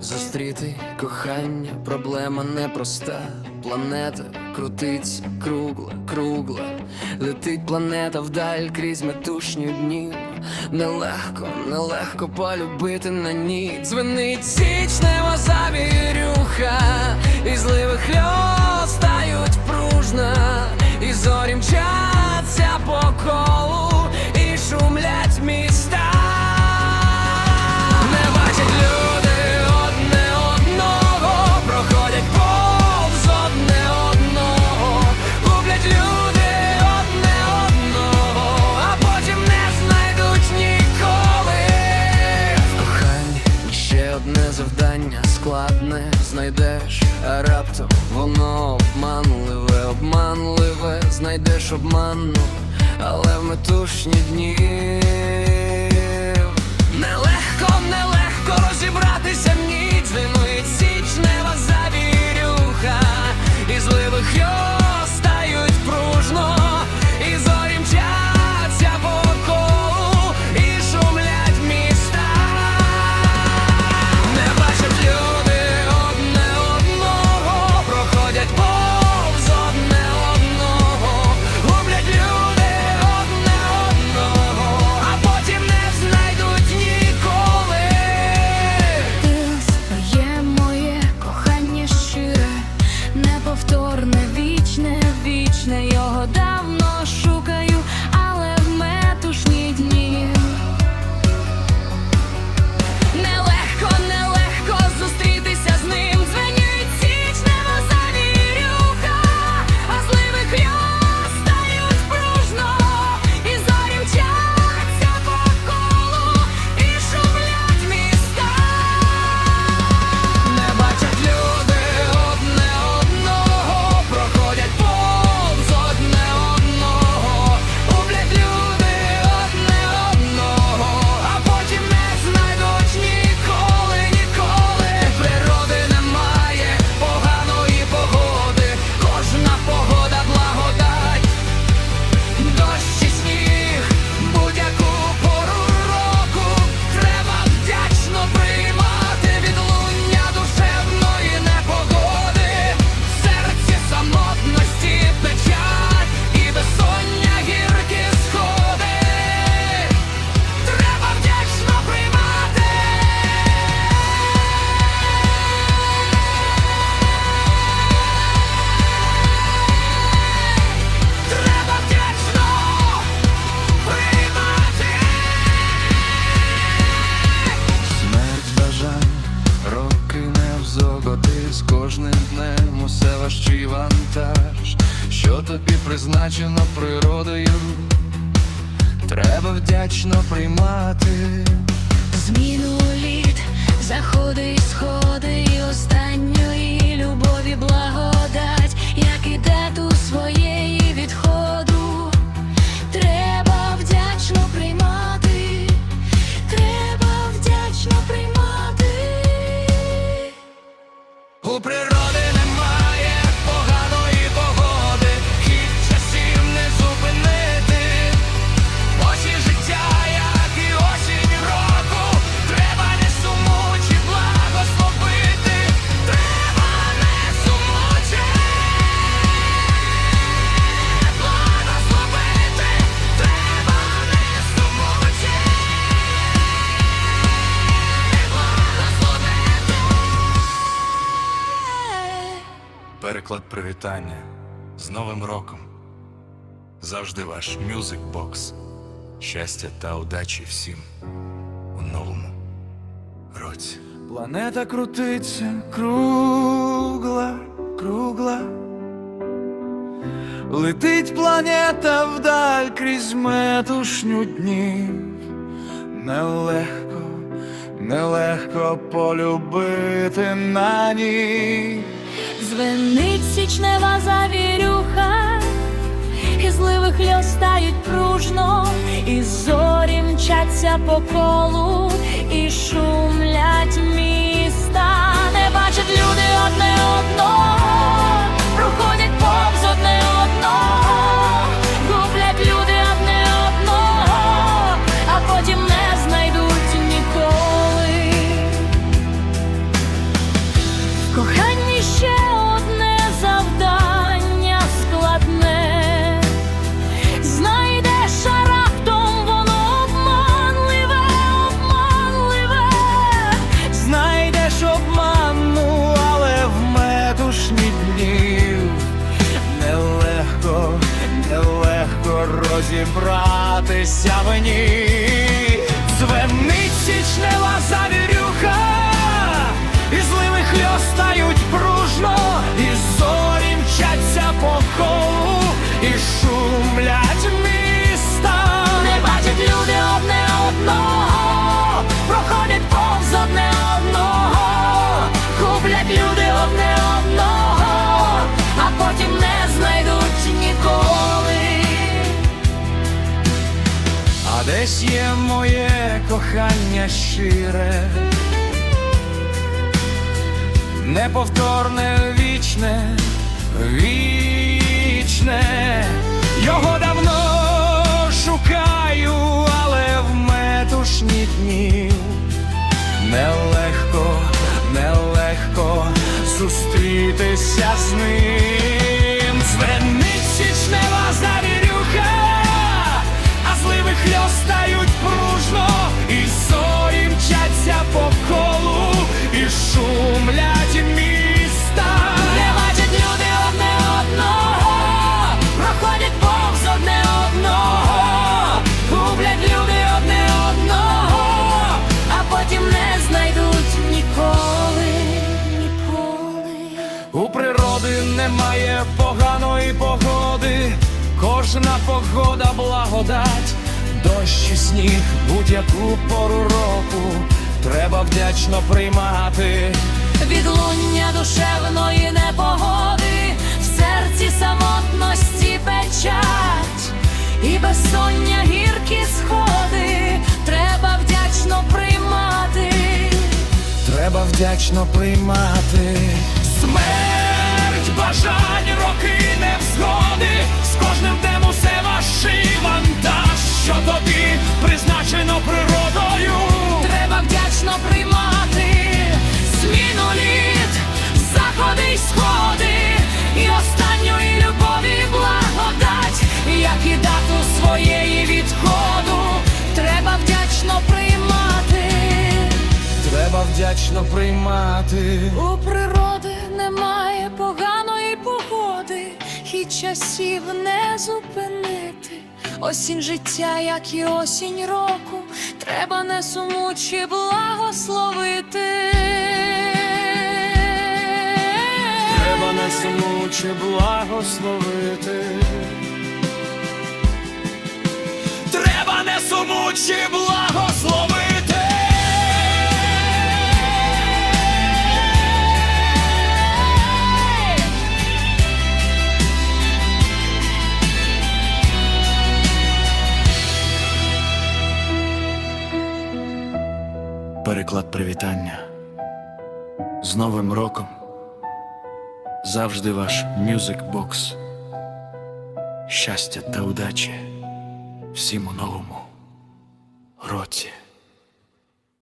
Зустріти кохання, проблема непроста. Планета крутиться, кругла, кругла. Летить планета вдаль крізь метушні днів. Нелегко, нелегко полюбити на ній. Дзвенить січнева завірюха, і зливи хльост стають пружна, і зорі мчаться по колу, і шумлять міста. Не бачать люди одне одного, проходять повз одне одного, гублять люди одне одного, а потім не знайдуть ніколи. В коханні ще одне завдання складне знайдеш, а раптом воно обманливе, обманливе. Знайдеш обманну, але в метушні дні. Нелегко, нелегко розібратися в ній. Дзвенить січнева завірюха, і зливи хльост стають пружно, і зорі мчаться по колу, і шумлять міста. Не бачать люди одне одного, проходять повз одне одного, гублять люди одне одного, а потім не знайдуть ніколи. Ти своє моє кохання щире, неповторне, вічне, вічне. Його давно шукаю, але в метушні дні. Нелегко, нелегко зустрітися з ним. Дзвенить січнева завірюха, а зливи хльост стають пружно, і зорі мчаться по колу, і шумлять міста. Не бачать люди одне одного, проходять повз одне одного, гублять люди одне одного, а потім не знайдуть ніколи, ніколи. Природи немає поганої погоди, кожна погода благодать. Дощ і сніг, будь-яку пору року треба вдячно приймати. Відлуння душевної непогоди, в серці самотності печаль і безсоння гіркі сходи. Треба вдячно приймати. Треба вдячно приймати. Смерть бажань, роки невзгоди, з кожним днем усе важчий вантаж, що тобі призначено природою, треба вдячно приймати. Зміну літ, заходи і сходи, і останньої любові благодать, як і дату своєї відходу. Треба вдячно приймати, треба вдячно приймати. У природи немає поганої погоди, хід часів не зупинити. Осінь життя, як і осінь року, треба не сумучи благословити. Треба не сумучи благословити. Треба не сумучи благословити. Переклад привітання з Новим роком. Завжди ваш Music Box. Щастя та удачі всім у новому році. Планета крутиться, кругла, кругла. Летить планета вдаль крізь метушню днів. Нелегко, нелегко полюбити на ній. Дзвенить січнева завірюха, і зливи хльост стають пружно, і зорі мчаться по колу, і шумлять міста. Не бачать люди одне одного, проходять повз одне одного, гублять люди одне одного, а потім не знайдуть ніколи. зібратися в ній. Дзвенить січнева завірюха, і зливи хльостають пружно, і зорі мчаться по колу, і шумлять міста. Не бачать люди одне одного, проходять повз одне одного, гублять люди одне одного, а потім не знайдуть ніколи. А десь є моє кохання щире, неповторне, вічне, вічне. Його давно шукаю, але в метушні дні нелегко, нелегко зустрітися з ним. Дзвенить січнева завірюха, а зливи хльостають пружно, і зорі мчаться по колу, і шумлять міста. Не бачать люди одне одного, проходять повз одне одного, гублять люди одне одного, а потім не знайдуть ніколи, ніколи. У природи немає поганої погоди, кожна погода благодать, дощ і сніг, будь-яку пору року треба вдячно приймати. Відлуння душевної непогоди, в серці самотності печать, і безсоння гіркі сходи, треба вдячно приймати. Треба вдячно приймати. Смерть бажань, роки невзгоди, з кожним днем усе важчий вантаж, що тобі призначено природою. Треба вдячно приймати зміну літ, заходи й сходи, і останньої любові благодать, як і дату своєї відходу. Треба вдячно приймати. Треба вдячно приймати. У природи немає поганої погоди, і часів не зупинити. Осінь життя, як і осінь року, треба не сумучи благословити. Треба не сумучи благословити. Треба не сумучи благословити. Переклад привітання. З Новим роком. Завжди ваш Music Box. Щастя та удачі всім у новому році.